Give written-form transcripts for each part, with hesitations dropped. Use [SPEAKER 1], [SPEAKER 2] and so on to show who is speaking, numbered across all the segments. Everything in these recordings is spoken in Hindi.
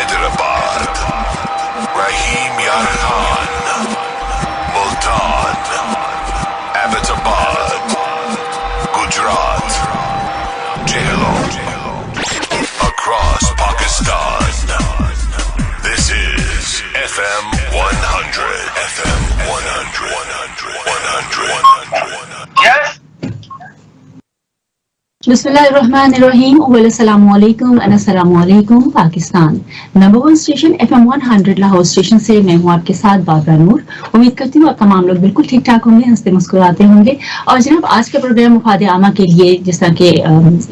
[SPEAKER 1] हैदराबाद, रहीम यार Khan, Multan, Abbottabad, Gujarat, Jhelum, across Pakistan. This is FM 100. FM 100. Yes.
[SPEAKER 2] बिस्मिल्लाहिर्रहमानिर्रहीम अस्सलामुअलैकुम अस्सलामुअलैकुम Pakistan. Number 1 station FM 100 Lahore station से मैं हूँ आपके साथ बाबरा नूर। उम्मीद करती हूँ आप तमाम लोग बिल्कुल ठीक ठाक होंगे, हंसते मुस्कुराते होंगे। और जनाब आज का प्रोग्राम मुफाद आमा के लिए, जिस तरह के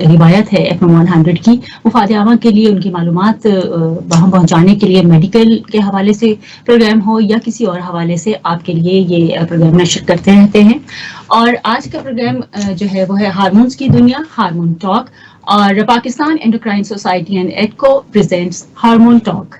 [SPEAKER 2] रिवायत है FM 100 की, मुफाद आमा के लिए उनकी मालूमात वहाँ पहुँचाने के लिए मेडिकल के हवाले से प्रोग्राम हो या किसी और हवाले से आपके लिए ये प्रोग्राम नशर करते रहते हैं। और आज का प्रोग्राम जो है वो है हार्मोन्स की दुनिया, हार्मोन टॉक, और Pakistan endocrine society and ADCO presents hormone talk,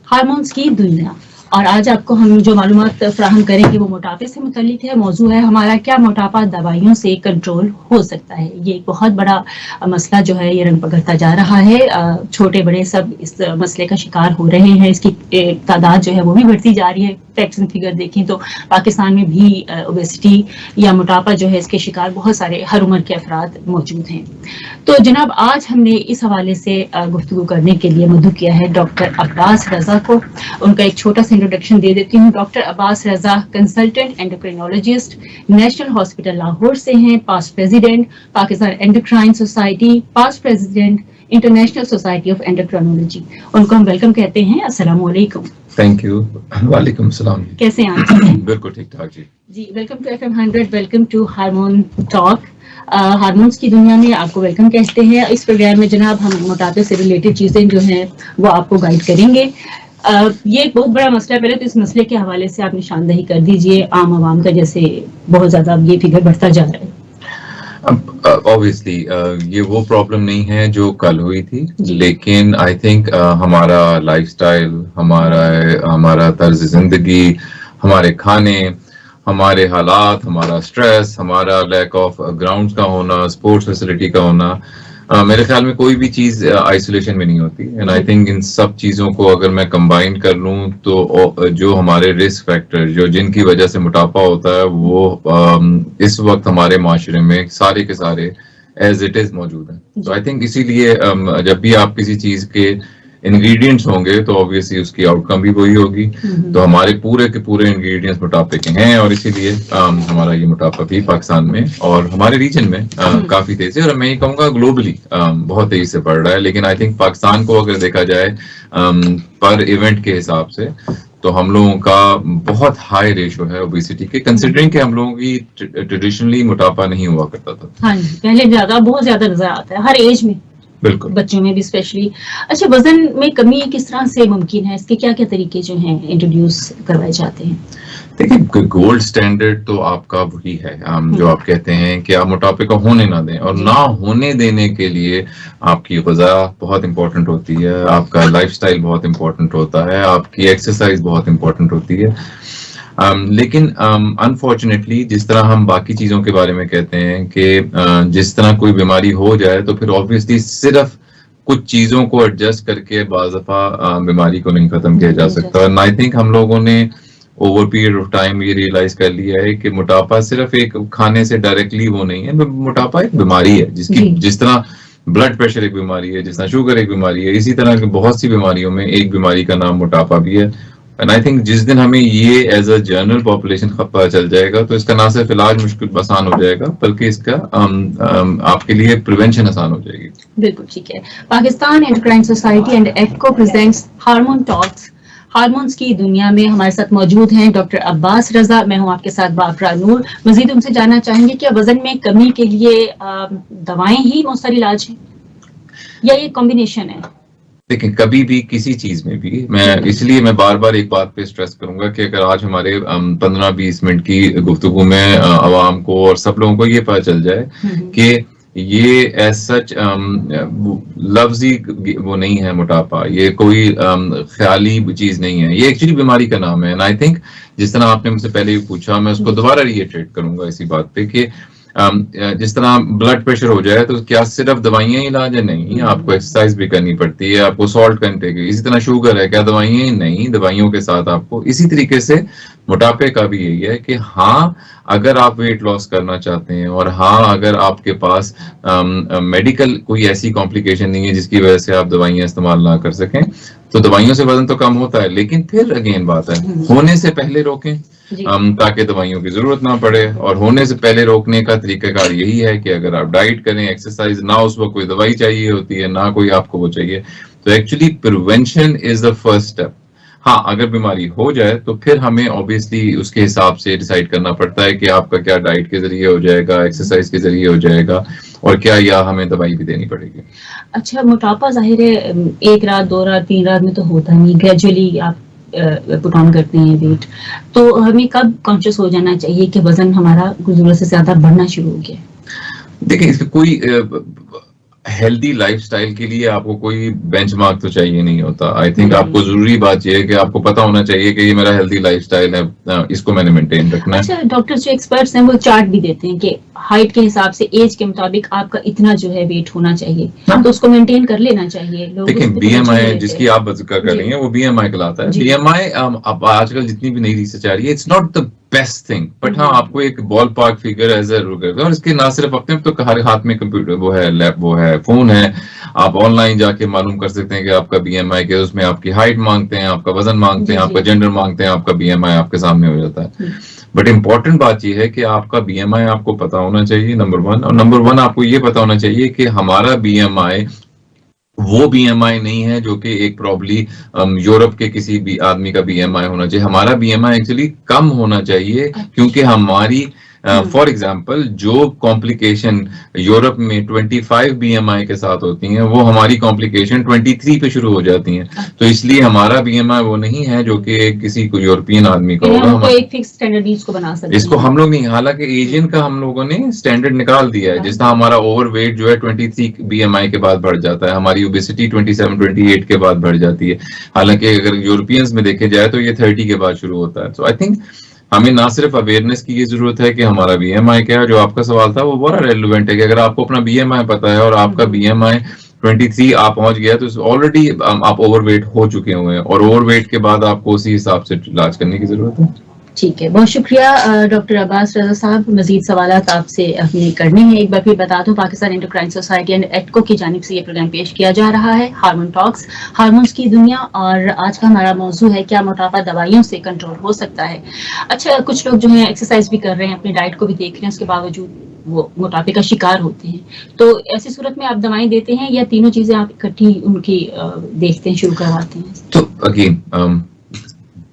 [SPEAKER 2] hormones की दुनिया। और आज आपको हम जो मालूमात फराहम करेंगे वो मोटापे से मुतल्लिक है। मौजू है हमारा, क्या मोटापा दवाइयों से कंट्रोल हो सकता है। ये एक बहुत बड़ा मसला जो है ये रंग पकड़ता जा रहा है। छोटे बड़े सब इस मसले का शिकार हो रहे हैं। इसकी तादाद जो है वो भी बढ़ती जा रही है। फैक्ट्स एंड फिगर देखें तो पाकिस्तान में भी ओबेसिटी या मोटापा जो है इसके शिकार बहुत सारे हर उम्र के अफराद मौजूद हैं। तो जनाब आज हमने इस हवाले से गुफ्तगू करने के लिए मदऊ किया है डॉक्टर अब्बास रजा को। उनका एक छोटा सा इंट्रोडक्शन दे देती हूँ। Doctor Abbas Raza consultant endocrinologist, National Hospital Lahore से हैं, past president Pakistan endocrine society, past president international society of endocrinology. उनको हम वेलकम कहते हैं। अस्सलाम वालेकुम।
[SPEAKER 3] Thank you. वालेकुम सलाम।
[SPEAKER 2] कैसे हैं आप?
[SPEAKER 3] बिल्कुल ठीक ठाक जी।
[SPEAKER 2] जी, welcome to FM 100, welcome to hormone talk. Hormones की दुनिया में आपको वेलकम कहते हैं। इस प्रोग्राम में जनाब हम मोटापे से रिलेटेड चीजें जो हैं वो आपको गाइड करेंगे। ये एक बहुत बड़ा मसला है। पहले तो इस मसले के हवाले से आप निशानदही कर दीजिए आम आवाम का, जैसे बहुत ज्यादा अब ये फिगर बढ़ता जा रहा है।
[SPEAKER 3] ऑब्वियसली ये वो प्रॉब्लम नहीं है जो कल हुई थी, लेकिन आई थिंक हमारा लाइफस्टाइल, हमारा तर्ज जिंदगी, हमारे खाने, हमारे हालात, हमारा स्ट्रेस, हमारा लैक ऑफ ग्राउंड्स का होना, स्पोर्ट्स फैसिलिटी का होना, मेरे ख्याल में कोई भी चीज आइसोलेशन में नहीं होती। एंड आई थिंक इन सब चीजों को अगर मैं कंबाइन कर लूं तो जो हमारे रिस्क फैक्टर जो जिनकी वजह से मोटापा होता है वो इस वक्त हमारे माशरे में सारे के सारे एज इट इज मौजूद हैं। तो आई थिंक इसीलिए जब भी आप किसी चीज के इंग्रेडिएंट्स होंगे तो ऑब्वियसली उसकी आउटकम भी वही होगी। तो हमारे पूरे के पूरे इंग्रेडिएंट्स मोटापे के हैं और इसीलिए हमारा ये मोटापा भी पाकिस्तान में और हमारे रीजन में काफी तेजी से, और मैं ये कहूँगा ग्लोबली बहुत तेजी से बढ़ रहा है। लेकिन आई थिंक पाकिस्तान को अगर देखा जाए पर इवेंट के हिसाब से तो हम लोगों का बहुत हाई रेशो है ओबेसिटी के, कंसिडरिंग कि हम लोगों की ट्रेडिशनली मोटापा नहीं हुआ करता था।
[SPEAKER 2] हाँ जी, पहले ज्यादा बहुत ज्यादा नजर आता है हर एज में,
[SPEAKER 3] बिल्कुल
[SPEAKER 2] बच्चों में भी स्पेशली। अच्छा, वजन में कमी किस तरह से मुमकिन है? इसके क्या क्या तरीके जो हैं इंट्रोड्यूस करवाए जाते हैं?
[SPEAKER 3] देखिए, गोल्ड स्टैंडर्ड तो आपका वही है जो आप कहते हैं कि आप मोटापे को होने ना दें, और ना होने देने के लिए आपकी ग़िज़ा बहुत इंपॉर्टेंट होती है, आपका लाइफस्टाइल बहुत इंपॉर्टेंट होता है, आपकी एक्सरसाइज बहुत इंपॉर्टेंट होती है। लेकिन अनफॉर्चुनेटली जिस तरह हम बाकी चीज़ों के बारे में कहते हैं कि जिस तरह कोई बीमारी हो जाए तो फिर ऑब्वियसली सिर्फ कुछ चीज़ों को एडजस्ट करके बाज़ दफ़ा बीमारी को नहीं ख़त्म किया जा सकता। और आई थिंक हम लोगों ने ओवर पीरियड ऑफ टाइम ये रियलाइज कर लिया है कि मोटापा सिर्फ एक खाने से डायरेक्टली वो नहीं है, मोटापा एक बीमारी है जिसकी, जिस तरह ब्लड प्रेशर एक बीमारी है, जिस तरह शुगर एक बीमारी है, इसी तरह की बहुत सी बीमारियों में एक बीमारी का नाम मोटापा भी है। एंड आई थिंक जिस दिन हमें ये एज अ जनरल पॉपुलेशन पता चल जाएगा तो इसका ना सिर्फ इलाज मुश्किल आसान हो जाएगा बल्कि इसका आपके लिए प्रिवेंशन आसान हो जाएगी।
[SPEAKER 2] बिल्कुल ठीक है। Pakistan endocrine society and ADCO presents hormone talks, hormones की दुनिया में हमारे साथ मौजूद हैं डॉक्टर अब्बास रजा। मैं हूं आपके साथ बाबरा नूर। मजीद उनसे जानना चाहेंगे कि वजन में कमी के लिए दवाएं ही मौसर इलाज है या ये कॉम्बिनेशन है?
[SPEAKER 3] देखिए, कभी भी किसी चीज में भी इसलिए मैं बार बार एक बात पे स्ट्रेस करूंगा कि अगर आज हमारे 15-20 मिनट की गुफ्तगू में आवाम को और सब लोगों को ये पता चल जाए कि ये एज सच लफ्जी वो नहीं है मोटापा, ये कोई ख्याली चीज नहीं है, ये एक्चुअली बीमारी का नाम है। एंड आई थिंक जिस तरह आपने मुझसे पहले भी पूछा, मैं उसको दोबारा रिएटरेट करूंगा इसी बात पे कि जिस तरह ब्लड प्रेशर हो जाए तो क्या सिर्फ दवाइयां ही इलाज है? नहीं, आपको एक्सरसाइज भी करनी पड़ती है, आपको सॉल्ट कंटेंट, इसी तरह शुगर है, क्या दवाइयां ही? नहीं, दवाइयों के साथ आपको, इसी तरीके से मोटापे का भी यही है कि हाँ, अगर आप वेट लॉस करना चाहते हैं और हाँ, अगर आपके पास मेडिकल कोई ऐसी कॉम्प्लिकेशन नहीं है जिसकी वजह से आप दवाइयां इस्तेमाल ना कर सकें, तो दवाइयों से वजन तो कम होता है, लेकिन फिर अगेन बात है, होने से पहले रोकें ताकि दवाइयों की जरूरत ना पड़े। और होने से पहले रोकने का तरीकाकार यही है कि अगर आप डाइट करें, एक्सरसाइज, ना उस वक्त कोई दवाई चाहिए होती है, ना कोई आपको वो चाहिए, तो actually prevention is the first step. हाँ, अगर बीमारी हो जाए तो फिर हमें ऑब्वियसली उसके हिसाब से डिसाइड करना पड़ता है कि आपका क्या डाइट के जरिए हो जाएगा, एक्सरसाइज के जरिए हो जाएगा, और क्या या हमें दवाई भी देनी पड़ेगी।
[SPEAKER 2] अच्छा, मोटापा जाहिर है 1 रात 2 रात 3 रात में तो होता नहीं, ग्रेजुअली आप पुट ऑन करते हैं वेट, तो हमें कब कॉन्शियस हो जाना चाहिए कि वजन हमारा जरूरत से ज्यादा बढ़ना शुरू हो गया?
[SPEAKER 3] देखिए, इसका कोई हेल्दी लाइफस्टाइल के लिए आपको कोई बेंचमार्क तो चाहिए नहीं होता। आई थिंक आपको जरूरी बात यह है कि आपको पता होना चाहिए कि ये मेरा हेल्दी लाइफस्टाइल है, इसको मैंने मेंटेन रखना है।
[SPEAKER 2] अच्छा, डॉक्टर्स जो एक्सपर्ट्स हैं वो चार्ट भी देते हैं कि हाइट के हिसाब से, एज के मुताबिक आपका इतना जो है वेट होना चाहिए, तो उसको मेंटेन कर लेना चाहिए।
[SPEAKER 3] देखिए, बीएमआई जिसकी आप जिक्र कर रही हैं वो बीएमआई कहलाता है। बीएमआई अब आजकल जितनी भी नई रिसर्च आ रही है, it's not the best thing, but हाँ, आपको एक ballpark figure as a, और इसके ना सिर्फ अपने तो हर हाथ में कंप्यूटर वो है, लैप वो है, फोन है, आप ऑनलाइन जाके मालूम कर सकते हैं कि आपका बीएमआई के, उसमें आपकी हाइट मांगते हैं, आपका वजन मांगते हैं, आपका जेंडर मांगते हैं, आपका बीएमआई आपके सामने हो जाता है। बट इंपॉर्टेंट बात यह है कि आपका बीएमआई आपको पता होना चाहिए, नंबर 1, और नंबर 1 आपको ये पता होना चाहिए कि हमारा बीएमआई वो बीएमआई नहीं है जो कि एक प्रॉब्ली यूरोप के किसी भी आदमी का बीएमआई होना चाहिए। हमारा बीएमआई एक्चुअली कम होना चाहिए, क्योंकि हमारी फॉर एग्जांपल जो कॉम्प्लिकेशन यूरोप में 25 बीएमआई के साथ होती हैं, वो हमारी कॉम्प्लिकेशन 23 पे शुरू हो जाती हैं। तो इसलिए हमारा बीएमआई वो नहीं है जो कि किसी को यूरोपियन आदमी का होगा।
[SPEAKER 2] हम एक फिक्स स्टैंडर्ड इसको बना सकते हैं,
[SPEAKER 3] इसको हम लोग नहीं, हालांकि एशियन का हम लोगों ने स्टैंडर्ड निकाल दिया है, जिस तरह हमारा ओवरवेट जो है 23 बीएमआई के बाद बढ़ जाता है, हमारी ओबेसिटी 27-28 के बाद बढ़ जाती है, हालांकि अगर यूरोपियंस में देखे जाए तो ये 30 के बाद शुरू होता है। सो आई थिंक हमें ना सिर्फ अवेयरनेस की ये जरूरत है कि हमारा बीएमआई क्या है, जो आपका सवाल था वो बड़ा रेलेवेंट है कि अगर आपको अपना बीएमआई पता है और आपका बीएमआई 23 आप पहुंच गया, तो ऑलरेडी आप ओवरवेट हो चुके हुए हैं, और ओवरवेट के बाद आपको उसी हिसाब से इलाज करने की जरूरत है।
[SPEAKER 2] ठीक है, बहुत शुक्रिया डॉक्टर अब्बास रजा साहब। मजीद सवालात आपसे अपने करने हैं। एक बार फिर बता दूं, पाकिस्तान एंडोक्राइन सोसाइटी एंड एटको की जानिब से ये प्रोग्राम पेश किया जा रहा है, हार्मोन टॉक्स, हार्मोन्स की दुनिया, और आज का हमारा मौजू है क्या मोटापा दवाइयों से कंट्रोल हो सकता है। अच्छा, कुछ लोग जो है एक्सरसाइज भी कर रहे हैं, अपनी डाइट को भी देख रहे हैं, उसके बावजूद वो मोटापे का शिकार होते हैं, तो ऐसी सूरत में आप दवाएं देते हैं या तीनों चीजें आप इकट्ठी उनकी देखते हैं, शुरू करवाते हैं?
[SPEAKER 3] तो अगेन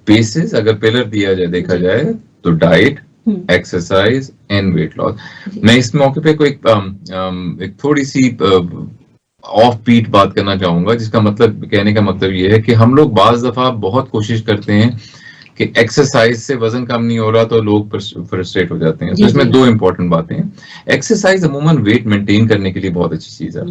[SPEAKER 3] बेसिस अगर पिलर दिया जाए, देखा जाए तो diet, exercise and weight loss. मैं इस मौके पे कोई एक थोड़ी सी ऑफ बीट बात करना चाहूंगा, जिसका मतलब, कहने का मतलब ये है कि हम लोग बाज दफा बहुत कोशिश करते हैं कि एक्सरसाइज से वजन कम नहीं हो रहा तो लोग फ्रस्ट्रेट हो जाते हैं। तो इसमें 2 इंपॉर्टेंट बातें हैं। एक्सरसाइज अमूमन वेट मेंटेन करने के लिए बहुत अच्छी चीज है,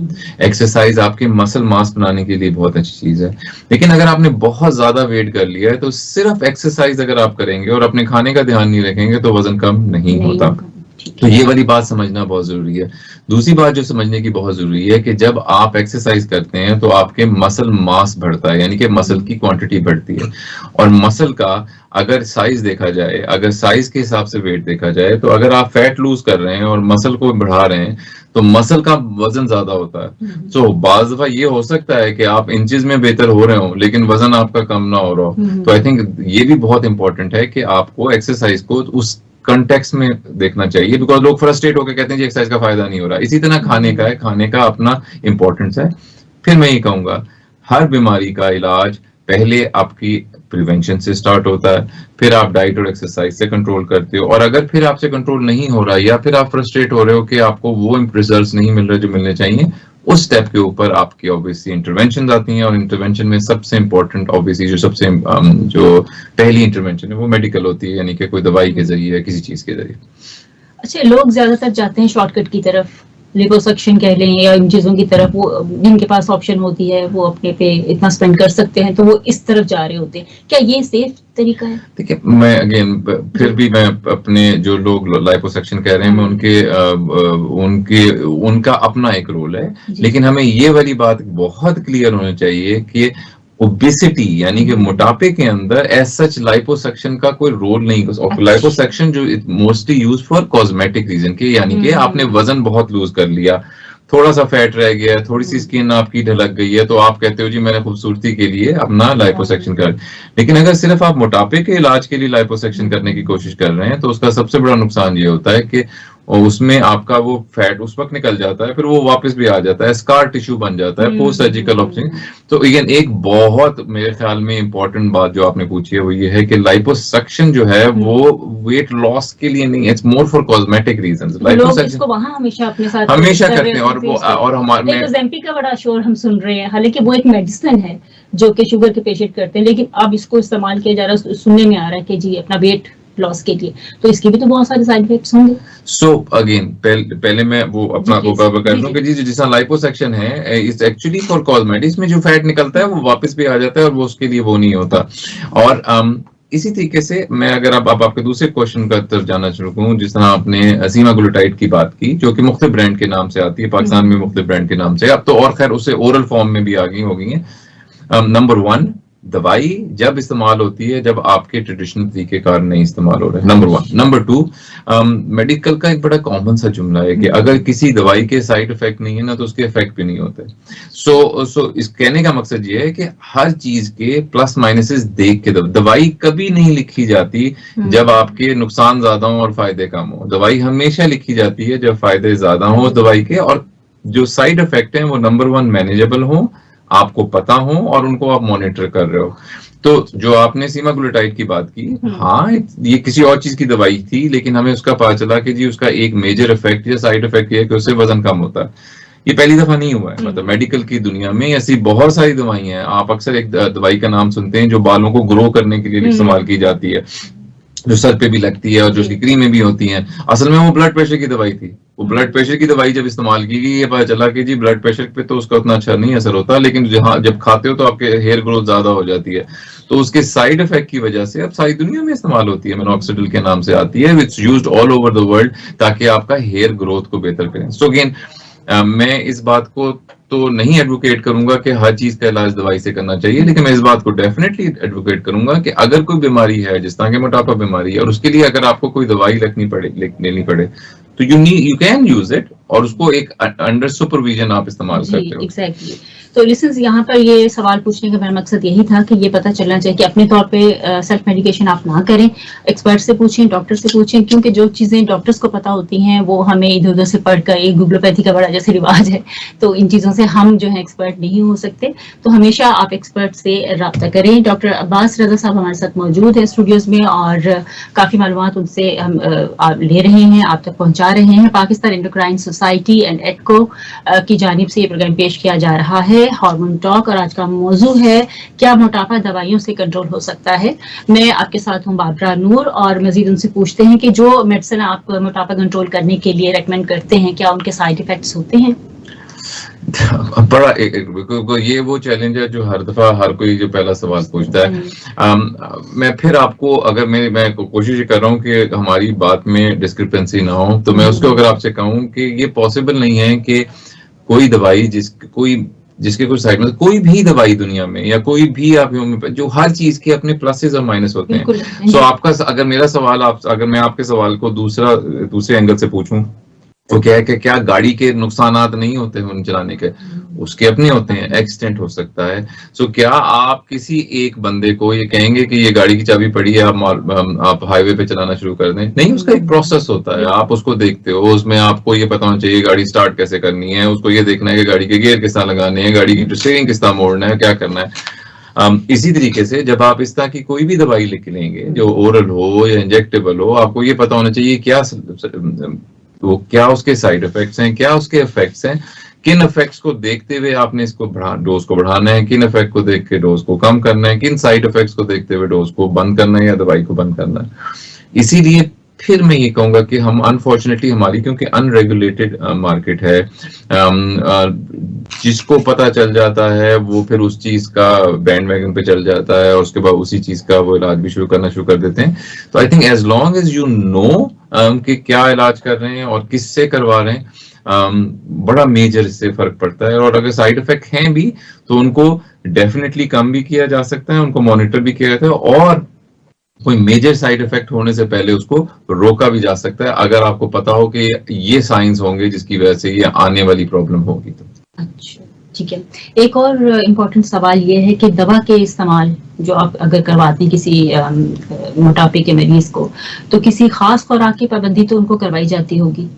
[SPEAKER 3] एक्सरसाइज आपके मसल मास बनाने के लिए बहुत अच्छी चीज है, लेकिन अगर आपने बहुत ज्यादा वेट कर लिया है तो सिर्फ एक्सरसाइज अगर आप करेंगे और अपने खाने का ध्यान नहीं रखेंगे तो वजन कम नहीं होता। तो ये वाली बात समझना बहुत जरूरी है। दूसरी बात जो समझने की बहुत जरूरी है कि जब आप एक्सरसाइज करते हैं तो आपके मसल मास बढ़ता है, यानी कि मसल की क्वांटिटी बढ़ती है, और मसल का अगर साइज देखा जाए, अगर साइज के हिसाब से वेट देखा जाए, तो अगर आप फैट लूज कर रहे हैं और मसल को बढ़ा रहे हैं तो मसल का वजन ज्यादा होता है। तो बाज दफा ये हो सकता है कि आप इंचेस में बेहतर हो रहे हो लेकिन वजन आपका कम ना हो रहा हो। तो आई थिंक ये भी बहुत इंपॉर्टेंट है कि आपको एक्सरसाइज को उस कंटेक्स्ट में देखना चाहिए, बिकॉज लोग फ्रस्ट्रेट होकर कहते हैं जी एक्सरसाइज का फायदा नहीं हो रहा। इसी तरह खाने का है, खाने का अपना इंपॉर्टेंस है। फिर मैं ये कहूंगा, हर बीमारी का इलाज पहले आपकी प्रिवेंशन से स्टार्ट होता है, फिर आप डाइट और एक्सरसाइज से कंट्रोल करते हो, और अगर फिर आपसे कंट्रोल नहीं हो रहा या फिर आप फ्रस्ट्रेट हो रहे हो कि आपको वो रिजल्ट्स नहीं मिल रहे जो मिलने चाहिए, उस स्टेप के ऊपर आपकी ऑब्वियसली इंटरवेंशन आती हैं। और इंटरवेंशन में सबसे इंपॉर्टेंट ऑब्वियसली जो पहली इंटरवेंशन है वो मेडिकल होती है, यानी कि कोई दवाई के जरिए या किसी चीज के जरिए।
[SPEAKER 2] अच्छा, लोग ज्यादातर जाते हैं शॉर्टकट की तरफ, लिपोसक्शन कह लें या इन चीजों की तरफ, वो जिनके पास ऑप्शन होती है वो अपने पे इतना स्पेंड कर सकते हैं, तो वो इस तरफ जा रहे होते हैं। क्या ये सेफ तरीका है?
[SPEAKER 3] देखिए, मैं अगेन फिर भी मैं अपने जो लोग लाइपोसक्शन कह रहे हैं, मैं उनका अपना एक रोल है, लेकिन हमें ये वाली बात बहुत क्लियर होनी चाहिए कि ओबेसिटी यानी कि मोटापे के अंदर एज सच लाइपोसक्शन का कोई रोल नहीं। लाइपोसक्शन जो mostly use for cosmetic reason के, यानी कि आपने वजन बहुत लूज कर लिया, थोड़ा सा फैट रह गया, थोड़ी सी स्किन आपकी ढलक गई है, तो आप कहते हो जी मैंने खूबसूरती के लिए अपना लाइपोसक्शन कर। लेकिन अगर सिर्फ आप मोटापे के इलाज के लिए लाइपोसक्शन करने की कोशिश कर रहे हैं, तो उसका सबसे बड़ा नुकसान ये होता है कि उसमें आपका वो फैट उस वक्त निकल जाता है, फिर वो वापस भी आ जाता है, स्कार टिश्यू बन जाता है पोस्ट सर्जिकल ऑप्शन। तो अगेन एक बहुत मेरे ख्याल में इंपॉर्टेंट बात जो आपने पूछी है वो ये है कि लाइपोसक्शन जो है वो वेट लॉस के लिए नहीं, it's more for cosmetic reasons.
[SPEAKER 2] Liposuction वहां हमेशा अपने साथ
[SPEAKER 3] हमेशा करते हैं, और हमारे
[SPEAKER 2] ज़ेम्पिक का बड़ा शोर हम सुन रहे हैं, हालांकि वो एक मेडिसिन है जो कि शुगर के पेशेंट करते हैं, लेकिन अब इसको इस्तेमाल किया जा रहा है, सुनने में आ रहा है कि जी अपना वेट लॉस के लिए, तो इसके भी तो बहुत सारे साइड इफेक्ट्स होंगे।
[SPEAKER 3] सो अगेन पहले मैं वो अपना को कवर कर दूं कि जी जिस लाइपोसक्शन है इट्स एक्चुअली फॉर कॉस्मेटिक्स, में जो फैट निकलता है वो वापस भी आ जाता है और वो उसके लिए वो नहीं होता। और इसी तरीके से मैं अगर अब आपके दूसरे क्वेश्चन का तरफ जाना शुरू करूं, जिस तरह आपने सीमाग्लूटाइड की बात की जो कि मुख्तलिफ ब्रांड के नाम से आती है, पाकिस्तान में मुख्तलिफ ब्रांड के नाम से, अब तो और खैर उससे ओरल फॉर्म में भी आ गई हो गई है। नंबर 1, दवाई जब इस्तेमाल होती है जब आपके ट्रेडिशनल तरीके कार नहीं इस्तेमाल हो रहे, नंबर 1। नंबर 2, मेडिकल का एक बड़ा कॉमन सा जुमला है कि अगर किसी दवाई के साइड इफेक्ट नहीं है ना तो उसके इफेक्ट भी नहीं होते। सो इस कहने का मकसद ये है कि हर चीज के प्लस माइनसेस देख के दवाई कभी नहीं लिखी जाती जब आपके नुकसान ज्यादा हो और फायदे कम हो। दवाई हमेशा लिखी जाती है जब फायदे ज्यादा हो दवाई के, और जो साइड इफेक्ट है वो नंबर 1 मैनेजेबल हो, आपको पता हो और उनको आप मॉनिटर कर रहे हो। तो जो आपने सीमाग्लूटाइड की बात की, हाँ ये किसी और चीज की दवाई थी, लेकिन हमें उसका पता चला कि जी उसका एक मेजर इफेक्ट या साइड इफेक्ट ये है कि उससे वजन कम होता है। ये पहली दफा नहीं हुआ है, मतलब मेडिकल की दुनिया में ऐसी बहुत सारी दवाइयां हैं। आप अक्सर एक दवाई का नाम सुनते हैं जो बालों को ग्रो करने के लिए इस्तेमाल की जाती है, जो सर पे भी लगती है और जो उसकी क्रीम में भी होती है। असल में वो ब्लड प्रेशर की दवाई थी। वो ब्लड प्रेशर की दवाई जब इस्तेमाल की गई, ये पता चला कि जी ब्लड प्रेशर पे तो उसका उतना अच्छा नहीं असर होता, लेकिन जब खाते हो तो आपके हेयर ग्रोथ ज्यादा हो जाती है। तो उसके साइड इफेक्ट की वजह से अब सारी दुनिया में इस्तेमाल होती है, मिनॉक्सिडिल के नाम से आती है, it's used all over the world ताकि आपका हेयर ग्रोथ को बेहतर करें। सो अगेन मैं इस बात को तो नहीं एडवोकेट करूंगा कि हर चीज का इलाज दवाई से करना चाहिए, लेकिन मैं इस बात को डेफिनेटली एडवोकेट करूंगा कि अगर कोई बीमारी है जिस तरह की मोटापा बीमारी है और उसके लिए अगर आपको कोई दवाई लेनी पड़े तो यू कैन यूज इट, और उसको एक अंडर सुपरविजन आप इस्तेमाल करते हो।
[SPEAKER 2] एग्जैक्टली। तो लिसनर्स, यहाँ पर ये सवाल पूछने का मेरा मकसद यही था कि ये पता चलना चाहिए कि अपने तौर पे सेल्फ मेडिकेशन आप ना करें, एक्सपर्ट से पूछें, डॉक्टर से पूछें, क्योंकि जो चीजें डॉक्टर्स को पता होती हैं वो हमें इधर उधर से पढ़कर, एक गूगलोपैथी का बड़ा जैसे रिवाज है, तो इन चीजों से हम जो है एक्सपर्ट नहीं हो सकते। तो हमेशा आप एक्सपर्ट से रब्ता करें। डॉक्टर अब्बास रजा साहब हमारे साथ मौजूद है स्टूडियोज में और काफी मालूमात उनसे हम ले रहे हैं, आप तक पहुंचा रहे हैं। पाकिस्तान एंडोक्राइन सोसाइटी एंड एडको की जानिब से ये प्रोग्राम पेश किया जा रहा है, हार्मोन टॉक, और आज का मौजू है क्या मोटापा दवाइयों से कंट्रोल हो सकता है। मैं आपके साथ हूं बाबरा नूर, और मजीद उनसे पूछते हैं कि जो मेडिसिन आप मोटापा कंट्रोल करने के लिए रेकमेंड करते हैं, क्या उनके साइड इफेक्ट्स होते हैं?
[SPEAKER 3] बड़ा ये वो चैलेंज है जो हर दफा हर कोई जो पहला सवाल पूछता है। मैं फिर आपको अगर मैं कोशिश कर रहा हूँ कि हमारी बात में डिस्क्रिपेंसी ना हो, तो मैं उसको अगर आपसे कहूँ कि ये पॉसिबल नहीं है कि कोई दवाई जिसके कुछ साइड में, कोई भी दवाई दुनिया में या कोई भी आप जो हर चीज के अपने प्लसेस और माइनस होते हैं। सो आपका अगर मेरा सवाल अगर मैं आपके सवाल को दूसरे एंगल से पूछूं तो क्या है कि क्या गाड़ी के नुकसानात नहीं होते हैं उन चलाने के? उसके अपने होते हैं, एक्सीडेंट हो सकता है। सो क्या आप किसी एक बंदे को ये कहेंगे कि ये गाड़ी की चाबी पड़ी है आप हाईवे पे चलाना शुरू कर दें? नहीं, उसका एक प्रोसेस होता है, आप उसको देखते हो, उसमें आपको ये पता होना चाहिए गाड़ी स्टार्ट कैसे करनी है, उसको ये देखना है कि गाड़ी के गियर किस तरह लगाने हैं, गाड़ी की स्टीयरिंग किस तरह मोड़ना है, क्या करना है। इसी तरीके से जब आप इस तरह की कोई भी दवाई लिख लेंगे जो ओरल हो या इंजेक्टेबल हो, आपको ये पता होना चाहिए क्या उसके साइड इफेक्ट्स हैं, क्या उसके इफेक्ट्स हैं, किन इफेक्ट्स को देखते हुए आपने इसको डोज को बढ़ाना है, किन इफेक्ट को देख के डोज को कम करना है, किन साइड इफेक्ट्स को देखते हुए डोज को बंद करना है या दवाई को बंद करना है। इसीलिए फिर मैं ये कहूंगा कि हम अनफॉर्चुनेटली हमारी क्योंकि अनरेगुलेटेड मार्केट है, जिसको पता चल जाता है वो फिर उस चीज का बैंड वैगन पे चल जाता है और उसके बाद उसी चीज का वो इलाज भी शुरू कर देते हैं। तो I think as long as you know कि क्या इलाज कर रहे हैं और किससे करवा रहे हैं, बड़ा मेजर इससे फर्क पड़ता है। और अगर साइड इफेक्ट हैं भी तो उनको डेफिनेटली कम भी किया जा सकता है, उनको मॉनिटर भी किया जाता है, और कोई मेजर साइड इफेक्ट होने से पहले उसको रोका भी जा सकता है अगर आपको पता हो कि ये साइंस होंगे जिसकी वजह से ये आने वाली प्रॉब्लम होगी। तो
[SPEAKER 2] अच्छा, ठीक है। एक और इम्पोर्टेंट सवाल ये है कि दवा के इस्तेमाल जो आप अगर करवाती किसी मोटापे के मरीज को, तो किसी खास खुराक की पाबंदी तो उनको करवाई जाती होगी।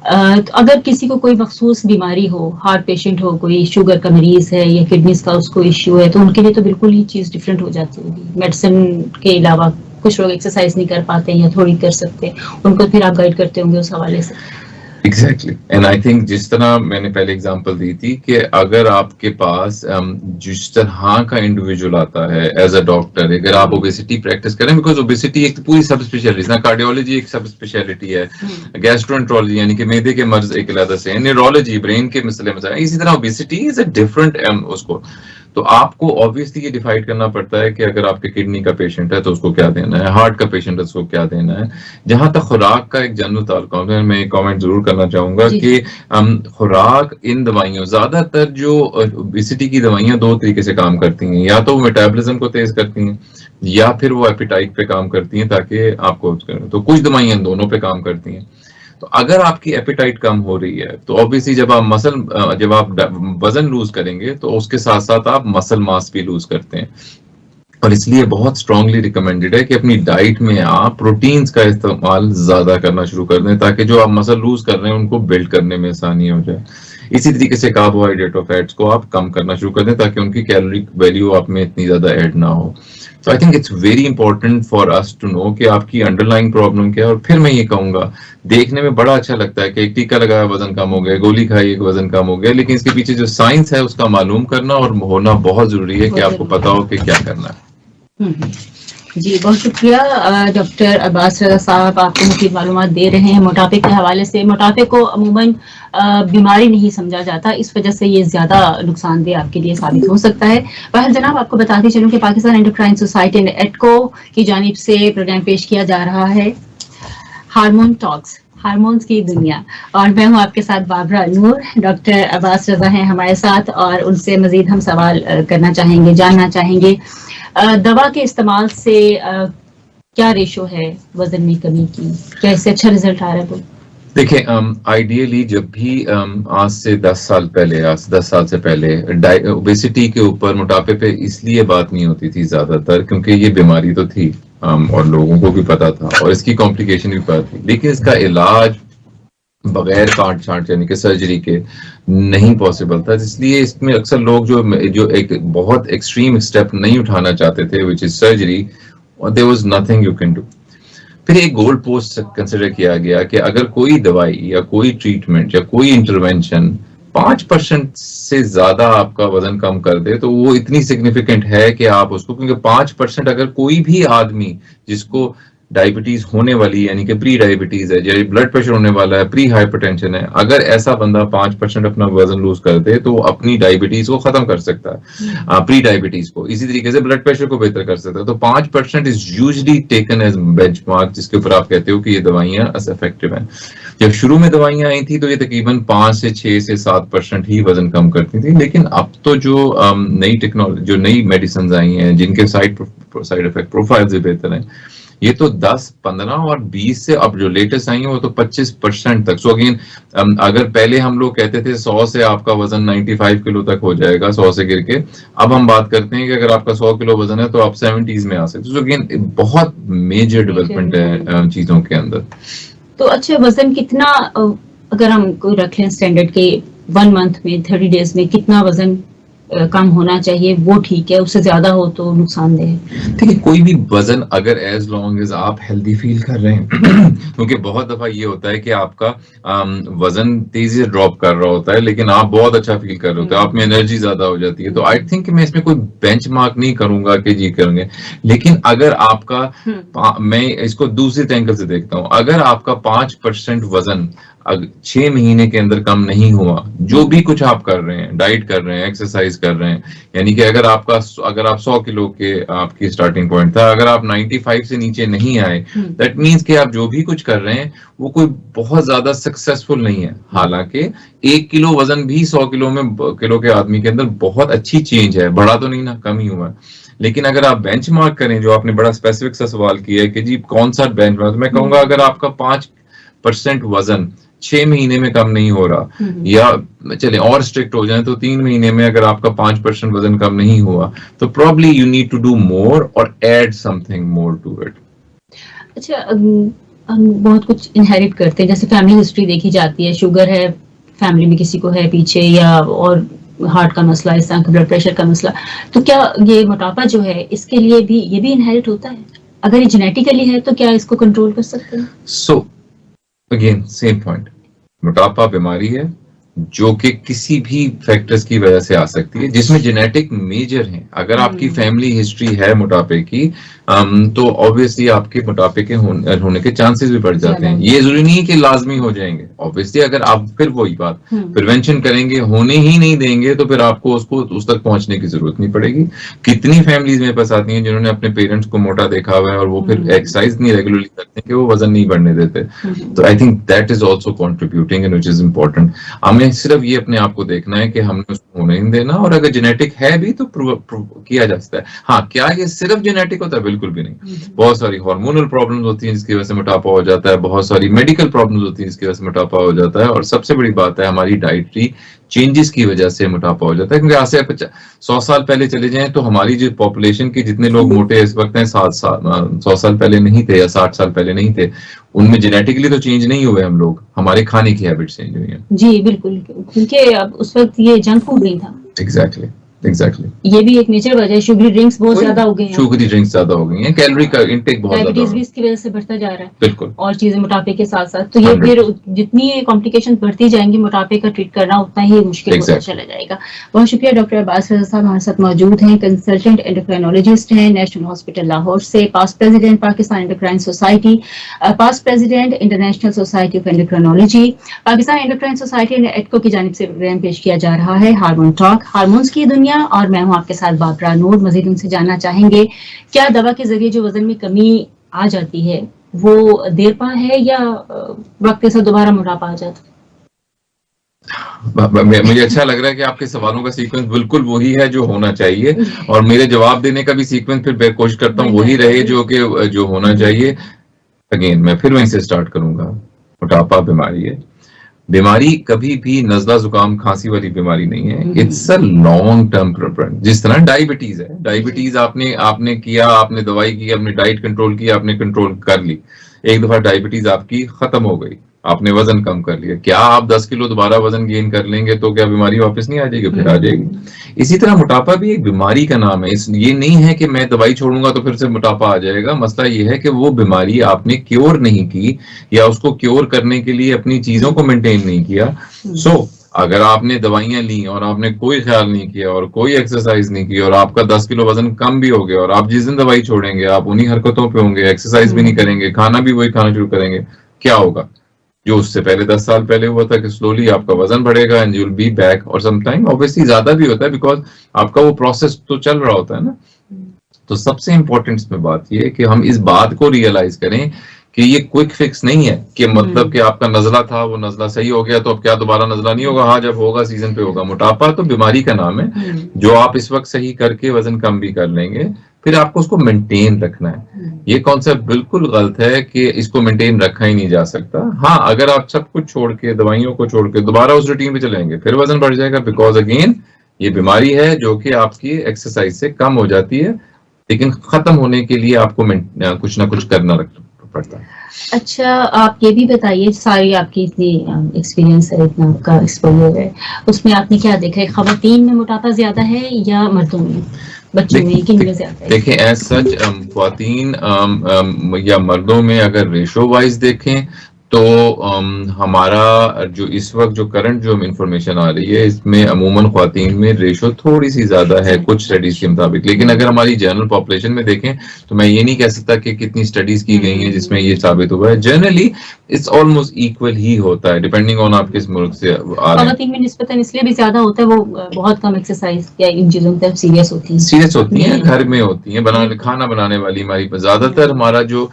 [SPEAKER 2] तो अगर किसी को कोई मखसूस बीमारी हो, हार्ट पेशेंट हो, कोई शुगर का मरीज है या किडनीज का उसको इश्यू है, तो उनके लिए तो बिल्कुल ही चीज डिफरेंट हो जाती होगी। मेडिसिन के अलावा कुछ लोग एक्सरसाइज नहीं कर पाते या थोड़ी कर सकते, उनको फिर आप गाइड करते होंगे उस हवाले से।
[SPEAKER 3] एग्जैक्टली, एंड आई थिंक जिस तरह मैंने पहले एग्जांपल दी थी कि अगर आपके पास जिस तरह का इंडिविजुअल आता है एज अ डॉक्टर, अगर आप ओबेसिटी प्रैक्टिस करें, बिकॉज ओबेसिटी एक पूरी सब स्पेशलिटी ना, कार्डियोलॉजी एक सब स्पेशलिटी है, गैस्ट्रोएंट्रोलॉजी यानी कि मैदे के मर्ज एक अलग से, न्यूरोलॉजी ब्रेन के मसले मसाइल, इसी तरह ओबेसिटी इज अ डिफरेंट उसको। तो आपको ऑब्वियसली ये डिफाइड करना पड़ता है कि अगर आपके किडनी का पेशेंट है तो उसको क्या देना है, हार्ट का पेशेंट है उसको क्या देना है। जहां तक खुराक का एक जनरल ताल्लुक है, मैं एक कमेंट जरूर करना चाहूंगा कि खुराक इन दवाइयों, ज्यादातर जो ओबेसिटी की दवाइयां दो तरीके से काम करती हैं, या तो वो मेटाबॉलिज्म को तेज करती हैं या फिर वो एपेटाइट पे काम करती हैं ताकि आपको, तो कुछ दवाइयां दोनों पे काम करती हैं। तो अगर आपकी एपेटाइट कम हो रही है तो ऑब्वियसली जब आप वजन लूज करेंगे तो उसके साथ साथ आप मसल मास भी लूज करते हैं, और इसलिए बहुत स्ट्रांगली रिकमेंडेड है कि अपनी डाइट में आप प्रोटीन्स का इस्तेमाल ज्यादा करना शुरू कर दें ताकि जो आप मसल लूज कर रहे हैं उनको बिल्ड करने में आसानी हो जाए। इसी तरीके से कार्बोहाइड्रेट और फैट्स को आप कम करना शुरू कर दें ताकि उनकी कैलोरी वैल्यू आप में इतनी ज्यादा ऐड ना हो। So I think it's very important for us to know कि आपकी अंडरलाइंग प्रॉब्लम क्या है। और फिर मैं ये कहूंगा, देखने में बड़ा अच्छा लगता है कि एक टीका लगाया वजन कम हो गया, गोली खाई एक वजन कम हो गया, लेकिन इसके पीछे जो साइंस है उसका मालूम करना और होना बहुत जरूरी है कि आपको पता हो कि क्या करना है।
[SPEAKER 2] जी, बहुत शुक्रिया डॉक्टर अब्बास रज़ा साहब, आपको मुफीद मालूमात दे रहे हैं मोटापे के हवाले से। मोटापे को अमूमन बीमारी नहीं समझा जाता, इस वजह से ये ज्यादा नुकसानदेह आपके लिए साबित हो सकता है। बहर जनाब, आपको बताते चलूं कि पाकिस्तान एंडोक्राइन सोसाइटी एडको की जानिब से प्रोग्राम पेश किया जा रहा है हार्मोन टॉक्स, हार्मोन्स की दुनिया, और मैं हूं आपके साथ बाबरा नूर। डॉक्टर अब्बास रज़ा हैं हमारे साथ और उनसे मजीद हम सवाल करना चाहेंगे, जानना चाहेंगे दवा के इस्तेमाल से क्या रेशो है वजन में कमी की, क्या इससे अच्छा रिजल्ट आ रहा है? तो
[SPEAKER 3] देखिए, आइडियली जब भी आज से 10 साल से पहले ओबेसिटी के ऊपर, मोटापे पे इसलिए बात नहीं होती थी ज्यादातर क्योंकि ये बीमारी तो थी और लोगों को भी पता था और इसकी कॉम्प्लिकेशन भी पता थी, लेकिन इसका इलाज बगैर काट छांट यानी कि सर्जरी के नहीं पॉसिबल था। इसलिए इसमें अक्सर लोग जो एक बहुत एक्सट्रीम स्टेप नहीं उठाना चाहते थे, विच इज सर्जरी, और there was nothing you can do. फिर एक गोल पोस्ट कंसिडर किया गया कि अगर कोई दवाई या कोई ट्रीटमेंट या कोई इंटरवेंशन 5% से ज्यादा आपका वजन कम कर दे तो वो इतनी सिग्निफिकेंट है कि आप उसको, क्योंकि 5% अगर कोई भी आदमी जिसको डायबिटीज होने वाली यानी कि प्री डायबिटीज है, जैसे ब्लड प्रेशर होने वाला है, प्री हाइपरटेंशन है, अगर ऐसा बंदा 5% अपना वजन लूज कर दे तो वो अपनी डायबिटीज को खत्म कर सकता है, प्री डायबिटीज को। इसी तरीके से ब्लड प्रेशर को बेहतर कर सकता है। तो 5% is usually taken as benchmark जिसके ऊपर आप कहते हो कि ये दवाइयां इफेक्टिव हैं। जब शुरू में दवाइयां आई थी तो ये तकरीबन 5 से 6 से 7% ही वजन कम करती थी, लेकिन अब तो जो नई टेक्नोलॉजी, जो नई मेडिसिन आई हैं जिनके साइड इफेक्ट प्रोफाइल से बेहतर हैं, ये तो 10, 15 और 20 से अब जो लेटेस्ट आई है वो तो 25% तक। सो अगेन, अगर पहले हम लोग कहते थे 100 से आपका वजन 95 किलो तक हो जाएगा 100 से गिर के, अब हम बात करते हैं कि अगर आपका 100 किलो वजन है तो आप 70s में आ सकते हो। सो अगेन बहुत मेजर डेवलपमेंट है चीजों के अंदर।
[SPEAKER 2] तो अच्छा, वजन कितना अगर हम कोई रख लें स्टैंडर्ड के 1 मंथ में 30 डेज में कितना वजन कम होना चाहिए वो ठीक है, उससे ज्यादा हो तो नुकसानदेह है?
[SPEAKER 3] देखिए, कोई भी वजन अगर एज लॉन्ग एज आप हेल्दी फील कर रहे हैं क्योंकि बहुत दफा ये होता है कि आपका वजन तेजी से ड्रॉप कर रहा होता है लेकिन आप बहुत अच्छा फील कर रहे होते हैं, आप में एनर्जी ज्यादा हो जाती है, तो आई थिंक मैं इसमें कोई बेंचमार्क नहीं करूंगा कि जी करेंगे। लेकिन अगर आपका मैं इसको दूसरे एंगल से देखता हूं, अगर आपका 5% वजन 6 महीने के अंदर कम नहीं हुआ, जो भी कुछ आप कर रहे हैं, डाइट कर रहे हैं, एक्सरसाइज कर रहे हैं, यानी कि अगर आप 100 किलो के आपकी स्टार्टिंग पॉइंट था, अगर आप 95 से नीचे नहीं आए, दैट मीन्स कि आप जो भी कुछ कर रहे हैं वो कोई बहुत ज्यादा सक्सेसफुल नहीं है। हालांकि 1 किलो वजन भी 100 किलो के आदमी के अंदर बहुत अच्छी चेंज है, बढ़ा तो नहीं ना, कम ही हुआ है। लेकिन अगर आप बेंचमार्क करें, जो आपने बड़ा स्पेसिफिक सा सवाल किया है कि जी कौन सा बेंचमार्क, मैं कहूंगा अगर आपका 5% वजन 6 महीने में कम नहीं हो रहा, या चले और स्ट्रिक्ट हो जाए तो 3 महीने में अगर आपका 5% वजन कम नहीं हुआ, तो probably you need to do more और add something more to it.
[SPEAKER 2] अच्छा, हम बहुत कुछ इनहेरिट करते हैं, जैसे फैमिली हिस्ट्री देखी जाती है, शुगर है फैमिली में किसी को है पीछे, या और हार्ट का मसला, इस तरह का ब्लड प्रेशर का मसला, तो क्या ये मोटापा जो है इसके लिए भी ये भी इनहेरिट होता है? अगर ये जेनेटिकली है तो क्या इसको कंट्रोल कर सकते हैं?
[SPEAKER 3] सो अगेन सेम पॉइंट, मोटापा बीमारी है जो कि किसी भी फैक्टर्स की वजह से आ सकती है, जिसमें जेनेटिक मेजर है। अगर आपकी फैमिली हिस्ट्री है मोटापे की, तो ऑब्वियसली आपके मोटापे के होने के चांसेस भी बढ़ जाते हैं। ये जरूरी नहीं है कि लाजमी हो जाएंगे, ऑब्वियसली अगर आप फिर वही बात प्रिवेंशन करेंगे, होने ही नहीं देंगे, तो फिर आपको उसको उस तक पहुंचने की जरूरत नहीं पड़ेगी। कितनी फैमिलीज मेरे पास आती हैं जिन्होंने अपने पेरेंट्स को मोटा देखा हुआ है और वो फिर एक्सरसाइज नहीं रेगुलरली करते कि वो वजन नहीं बढ़ने देते। तो I think that is also contributing and which is important. हमें सिर्फ ये अपने आप को देखना है कि हमने उसको होने नहीं देना, और अगर जेनेटिक है भी तो किया जा सकता है। हाँ, क्या ये सिर्फ जेनेटिक होता है? बिल्कुल भी नहीं। बहुत सारी हार्मोनल प्रॉब्लम्स होती हैं जिसकी वजह से मोटापा हो जाता है, बहुत सारी मेडिकल प्रॉब्लम्स होती हैं जिसकी वजह से मोटापा हो जाता है, और सबसे बड़ी बात है हमारी डाइटरी चेंजेस की वजह से मोटापा हो जाता है। क्योंकि आज से 100 साल पहले चले जाएं तो हमारी जो पॉपुलेशन की जितने लोग मोटे इस वक्त हैं 100 साल पहले नहीं थे, या 60 साल पहले नहीं थे, उनमें जेनेटिकली तो चेंज नहीं हुए हम लोग, हमारे खाने की हैबिट चेंज हुई है।
[SPEAKER 2] जी बिल्कुल, क्योंकि अब उस वक्त ये जंक फूड नहीं था।
[SPEAKER 3] एग्जैक्टली।
[SPEAKER 2] ये भी एक मेजर वजह है, शुगरी ड्रिंक्स बहुत ज्यादा हो गई हैं।
[SPEAKER 3] शुगरी ड्रिंक्स ज्यादा हो गई हैं, कैलोरी का इंटेक बहुत ज्यादा,
[SPEAKER 2] डायबिटीज भी इसकी वजह से बढ़ता जा रहा है।
[SPEAKER 3] बिल्कुल।
[SPEAKER 2] और चीजें मोटापे के साथ साथ, तो ये फिर जितनी कॉम्प्लिकेशन बढ़ती जाएंगी मोटापे का ट्रीट करना उतना ही मुश्किल होता चला जाएगा। बहुत शुक्रिया डॉक्टर अब्बास रजा साहब हमारे साथ मौजूद हैं, कंसल्टेंट एंडोक्राइनोलॉजिस्ट हैं, नेशनल हॉस्पिटल लाहौर से, past president Pakistan endocrine society, past president international society of endocrinology, Pakistan endocrine society ने एडको की जानिब से प्रोग्राम पेश किया जा रहा है हार्मोन टॉक, हार्मोन्स की दुनिया, और मैं हूं आपके साथ बाबरा नूर। मजीद उनसे जानना चाहेंगे क्या दवा के जरिए जो वजन में कमी आ जाती है वो देर पा है, या वक्त के साथ दोबारा मोटापा आ जाता है?
[SPEAKER 3] मुझे अच्छा लग रहा है कि आपके सवालों का सीक्वेंस बिल्कुल वही है जो होना चाहिए, और मेरे जवाब देने का भी सीक्वेंस फिर मैं कोशिश करता हूँ वही रहे जो होना चाहिए। अगेन मैं फिर वहीं से स्टार्ट करूंगा। मोटापा बीमारी है, बीमारी कभी भी नजला जुकाम खांसी वाली बीमारी नहीं है, it's a long term program. जिस तरह डायबिटीज है, डायबिटीज आपने किया, आपने दवाई की, आपने डाइट कंट्रोल की, आपने कंट्रोल कर ली, एक दफा डायबिटीज आपकी खत्म हो गई, आपने वजन कम कर लिया, क्या आप 10 किलो दोबारा वजन गेन कर लेंगे तो क्या बीमारी वापस नहीं आ जाएगी? फिर आ जाएगी। इसी तरह मोटापा भी एक बीमारी का नाम है। ये नहीं है कि मैं दवाई छोड़ूंगा तो फिर से मोटापा आ जाएगा। मसला ये है कि वो बीमारी आपने क्योर नहीं की, या उसको क्योर करने के लिए अपनी चीजों को मेंटेन नहीं किया। अगर आपने दवाइयां ली और आपने कोई ख्याल नहीं किया और कोई एक्सरसाइज नहीं की, और आपका 10 किलो वजन कम भी हो गया, और आप जिस दिन दवाई छोड़ेंगे आप उन्हीं हरकतों पे होंगे, एक्सरसाइज भी नहीं करेंगे, खाना भी वही खाना शुरू करेंगे, क्या होगा? जो उससे पहले 10 साल पहले हुआ था कि स्लोली आपका वजन बढ़ेगा and you will be back, और समटाइम ऑब्वियसली ज्यादा भी होता है बिकॉज आपका वो प्रोसेस तो चल रहा होता है ना। तो सबसे इंपॉर्टेंट इसमें बात ये है कि हम इस बात को रियलाइज करें कि ये क्विक फिक्स नहीं है कि मतलब कि आपका नजला था, वो नजला सही हो गया तो अब क्या दोबारा नजला नहीं होगा? हाँ, जब होगा सीजन पे होगा। मोटापा तो बीमारी का नाम है जो आप इस वक्त सही करके वजन कम भी कर लेंगे, फिर आपको उसको मेंटेन रखना है। ये कॉन्सेप्ट बिल्कुल गलत है कि इसको मेंटेन रखा ही नहीं जा सकता। हाँ, अगर आप सब कुछ छोड़ के, दवाइयों को छोड़ के दोबारा उस रूटीन पे चलेंगे, फिर वजन बढ़ जाएगा, बिकॉज अगेन ये बीमारी है जो कि आपकी एक्सरसाइज से कम हो जाती है, लेकिन खत्म होने के लिए आपको कुछ ना कुछ करना पड़ता है।
[SPEAKER 2] अच्छा, आप ये भी बताइए, सारी आपकी इतनी एक्सपीरियंस है, इतना आपका एक्सपोजर है, उसमें आपने क्या देखा है? खवातीन में मोटापा ज्यादा है या मर्दों में, बच्चों में, किन में ज्यादा है?
[SPEAKER 3] देखिए एज सच ख्वातीन या मर्दों में अगर रेशो वाइज देखें तो हमारा जो इस वक्त जो करंट जो इंफॉर्मेशन आ रही है इसमें अमूमन ख्वातीन में रेशो थोड़ी सी ज्यादा है कुछ स्टडीज के मुताबिक, लेकिन अगर हमारी जनरल पॉपुलेशन में देखें तो मैं ये नहीं कह सकता कि कितनी स्टडीज की गई हैं जिसमें ये साबित हुआ है। जनरली इट्स ऑलमोस्ट इक्वल ही होता है डिपेंडिंग ऑन आप किस मुल्क से आ रहे हैं।
[SPEAKER 2] खवातीन में निस्बतन इसलिए भी ज्यादा होता है, वो बहुत कम एक्सरसाइज या इन चीजों पर सीरियस होती
[SPEAKER 3] हैं, घर में होती हैं, खाना बनाने वाली हमारी ज्यादातर हमारा जो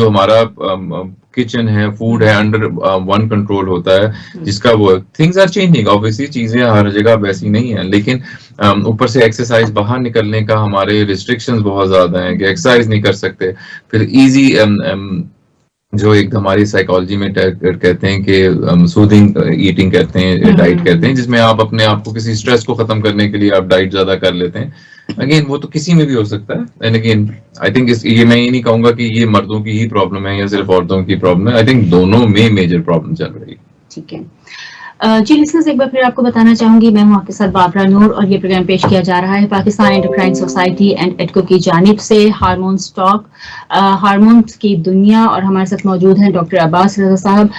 [SPEAKER 3] हमारा किचन है, फूड है, अंडर वन कंट्रोल होता है जिसका वो थिंग्स आर चेंजिंग ऑब्वियसली, चीजें हर जगह वैसी नहीं है, लेकिन ऊपर से एक्सरसाइज बाहर निकलने का हमारे रिस्ट्रिक्शंस बहुत ज्यादा हैं कि एक्सरसाइज नहीं कर सकते। फिर इजी जो एक हमारी साइकोलॉजी में कहते हैं कि सूदिंग ईटिंग कहते हैं, डाइट कहते हैं, जिसमें आप अपने आप को किसी स्ट्रेस को खत्म करने के लिए आप डाइट ज्यादा कर लेते हैं। अगेन वो तो किसी में भी हो सकता है, एंड अगेन आई थिंक ये मैं ये नहीं कहूंगा कि ये मर्दों की ही प्रॉब्लम है या सिर्फ औरतों की प्रॉब्लम है, आई थिंक दोनों में मेजर प्रॉब्लम चल रही है।
[SPEAKER 2] ठीक है जी लिसनर्स, एक बार फिर आपको बताना चाहूंगी, मैं हूं आपके साथ बाबरा नूर और ये प्रोग्राम पेश किया जा रहा है पाकिस्तान एंडोक्राइन सोसाइटी एंड एडको की जानिब से, हार्मोन्स टॉक, हार्मोन्स की दुनिया, और हमारे साथ मौजूद हैं डॉक्टर अब्बास रजा साहब।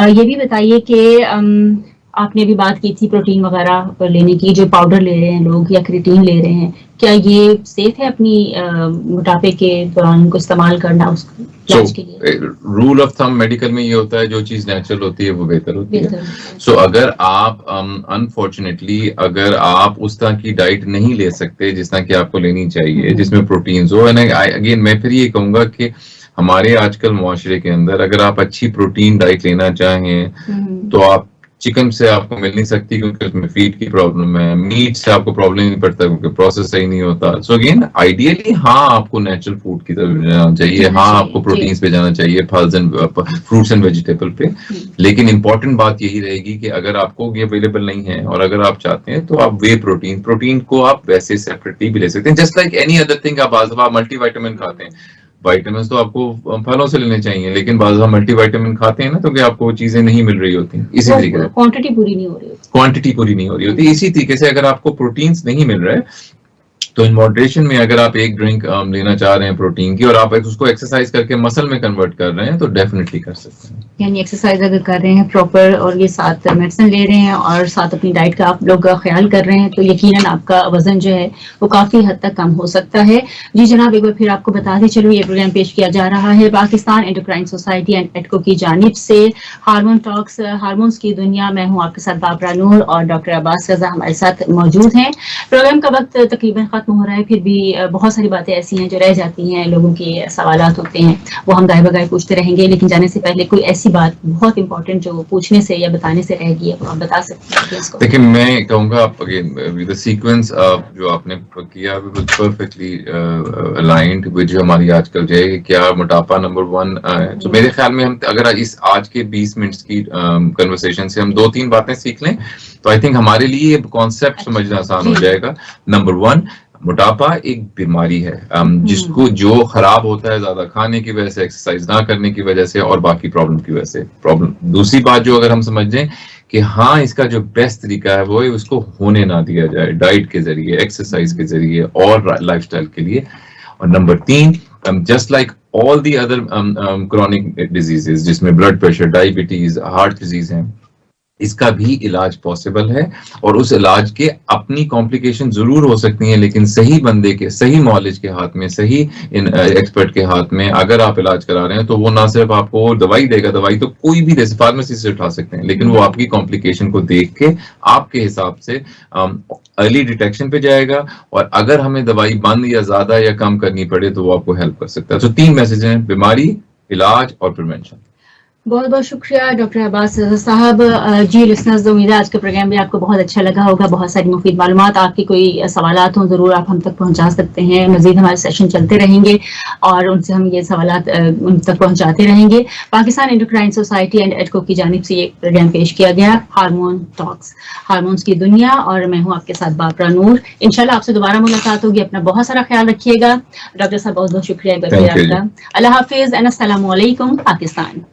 [SPEAKER 2] ये भी बताइए कि आपने भी बात की थी प्रोटीन वगैरह लेने की, जो पाउडर ले रहे हैं लोग या क्रिएटिन ले रहे हैं, क्या ये सेफ है अपनी मोटापे के दौरान को इस्तेमाल करना उसको इलाज के लिए?
[SPEAKER 3] रूल ऑफ थंब मेडिकल में ये होता है जो चीज नेचुरल होती है वो बेहतर होती है। सो अगर आप अनफॉर्चुनेटली अगर आप उस तरह की डाइट नहीं ले सकते जिस तरह की आपको लेनी चाहिए जिसमें प्रोटीन्स हो, एंड अगेन मैं फिर ये कहूंगा कि हमारे आजकल मुआशरे के अंदर अगर आप अच्छी प्रोटीन डाइट लेना चाहें तो आप चिकन से आपको मिल नहीं सकती क्योंकि उसमें फीड की प्रॉब्लम है, मीट से आपको प्रॉब्लम नहीं पड़ता क्योंकि प्रोसेस सही नहीं होता। सो अगेन आइडियली हाँ आपको नेचुरल फूड की तरफ जाना चाहिए, हाँ आपको प्रोटीन्स पे जाना चाहिए, pulses and fruits and vegetable पे, लेकिन इंपॉर्टेंट बात यही रहेगी कि अगर आपको ये अवेलेबल नहीं है और अगर आप चाहते हैं तो आप वे प्रोटीन को आप वैसे सेपरेटली भी ले सकते हैं, just like any other thing. आप मल्टीविटामिन खाते हैं, विटामिन तो आपको फलों से लेने चाहिए, लेकिन बाज़ हम मल्टीविटामिन खाते हैं ना तो कि आपको वो चीजें नहीं मिल रही होती, इसी तरीके से
[SPEAKER 2] क्वांटिटी पूरी नहीं हो रही होती।
[SPEAKER 3] इसी तरीके से अगर आपको प्रोटीन्स नहीं मिल रहे तो इन मॉडरेशन में अगर आप एक ड्रिंक लेना चाह रहे हैं प्रोटीन की और आप उसको एक्सरसाइज करके मसल में कन्वर्ट कर रहे हैं तो डेफिनेटली कर सकते हैं।
[SPEAKER 2] यानी एक्सरसाइज अगर कर रहे हैं प्रॉपर और ये साथ मेडिसिन ले रहे हैं और साथ अपनी डाइट का आप लोग ख्याल कर रहे हैं तो यकीनन आपका वजन जो है वो काफी हद तक कम हो सकता है। जी जनाब, एक बार फिर आपको बताते चलो ये प्रोग्राम पेश किया जा रहा है पाकिस्तान एंडोक्राइन सोसाइटी एंड एडको की जानिब से, हार्मोन टॉक्स, हार्मोन्स की दुनिया। मैं हूँ आपके साथ बाबरा नूर और डॉक्टर अब्बास रजा हमारे साथ मौजूद हैं। प्रोग्राम का वक्त तकरीबन खत्म हो रहा है, फिर भी बहुत सारी बातें ऐसी हैं जो रह जाती हैं, लोगों के सवालात होते हैं वो हम गाय बगाए पूछते रहेंगे, लेकिन जाने से पहले कोई ऐसी बात बहुत इंपॉर्टेंट जो पूछने से या बताने से रह गई है आप बता सकते हैं इसको?
[SPEAKER 3] देखिए मैं कहूँगा आप अगेन विद द सीक्वेंस जो आपने किया परफेक्टली अलाइंड विद जो हमारी आजकल जो है क्या मोटापा नंबर 1 है। तो मेरे ख्याल में हम अगर इस आज के 20 मिनट्स की कन्वर्सेशन से हम 2-3 बातें सीख लें तो आई थिंक हमारे लिए कॉन्सेप्ट समझना आसान हो जाएगा। नंबर 1, मोटापा एक बीमारी है जिसको जो खराब होता है ज्यादा खाने की वजह से, एक्सरसाइज ना करने की वजह से और बाकी प्रॉब्लम की वजह से। प्रॉब्लम दूसरी बात जो अगर हम समझ लें कि हाँ इसका जो बेस्ट तरीका है वो है उसको होने ना दिया जाए डाइट के जरिए, एक्सरसाइज के जरिए और लाइफस्टाइल के लिए। और number 3, just like all the other chronic diseases जिसमें blood pressure, diabetes, heart disease हैं, इसका भी इलाज पॉसिबल है और उस इलाज के अपनी कॉम्प्लिकेशन जरूर हो सकती हैं, लेकिन सही बंदे के, सही नॉलेज के हाथ में, सही एक्सपर्ट के हाथ में अगर आप इलाज करा रहे हैं तो वो ना सिर्फ आपको दवाई देगा, दवाई तो कोई भी फार्मेसी से उठा सकते हैं, लेकिन वो आपकी कॉम्प्लिकेशन को देख के आपके हिसाब से अर्ली डिटेक्शन पे जाएगा और अगर हमें दवाई बंद या ज्यादा या कम करनी पड़े तो वो आपको हेल्प कर सकता है। तो 3 मैसेज हैं, बीमारी, इलाज और प्रिवेंशन।
[SPEAKER 2] बहुत बहुत शुक्रिया डॉक्टर अब्बास साहब। जी लिसनर्स, उम्मीद है आज का प्रोग्राम भी आपको बहुत अच्छा लगा होगा। बहुत सारी मुफीद मालूमात। आपकी कोई सवालात हों ज़रूर आप हम तक पहुंचा सकते हैं। मजीद हमारे सेशन चलते रहेंगे और उनसे हम ये सवालात उन तक पहुंचाते रहेंगे। पाकिस्तान एंडोक्राइन सोसाइटी एंड एडको की जानिब से ये प्रोग्राम पेश किया गया, हार्मोन टॉक्स, हार्मोन्स की दुनिया, और मैं हूँ आपके साथ बाबरा नूर। इंशाल्लाह आपसे दोबारा मुलाकात होगी। अपना बहुत सारा ख्याल रखिएगा। डॉक्टर साहब बहुत बहुत शुक्रिया आपका। अल्लाह हाफिज एंड अस्सलामु अलैकुम पाकिस्तान।